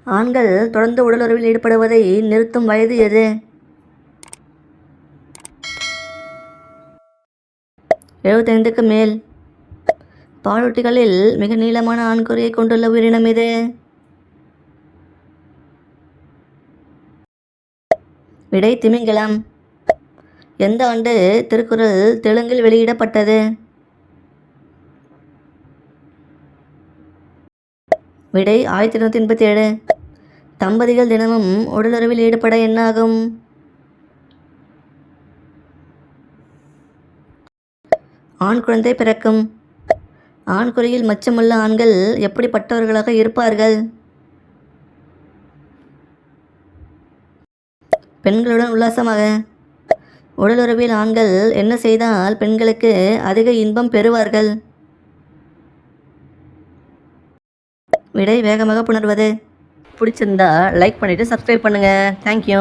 ஆண்கள் தொடர்ந்து உடலுறவில் ஈடுபடுவதை நிறுத்தும் வயது எது? 75க்கு மேல். பாலூட்டிகளில் மிக நீளமான ஆண்குறியை கொண்டுள்ள உயிரினம் எது? விடை திமிங்கலம். எந்த ஆண்டு திருக்குறள் தெலுங்கில் வெளியிடப்பட்டது? விடை 1887. தம்பதிகள் தினமும் உடலுறவில் ஈடுபட என்ன ஆகும்? ஆண் குழந்தை பிறக்கும். ஆண்குறியில் மச்சமுள்ள ஆண்கள் எப்படிப்பட்டவர்களாக இருப்பார்கள்? பெண்களுடன் உல்லாசமாக. உடலுறவில் ஆண்கள் என்ன செய்தால் பெண்களுக்கு அதிக இன்பம் பெறுவார்கள்? விடை வேகமாக புணர்வது. பிடிச்சிருந்தா லைக் பண்ணிவிட்டு சப்ஸ்கிரைப் பண்ணுங்கள். தேங்க்யூ.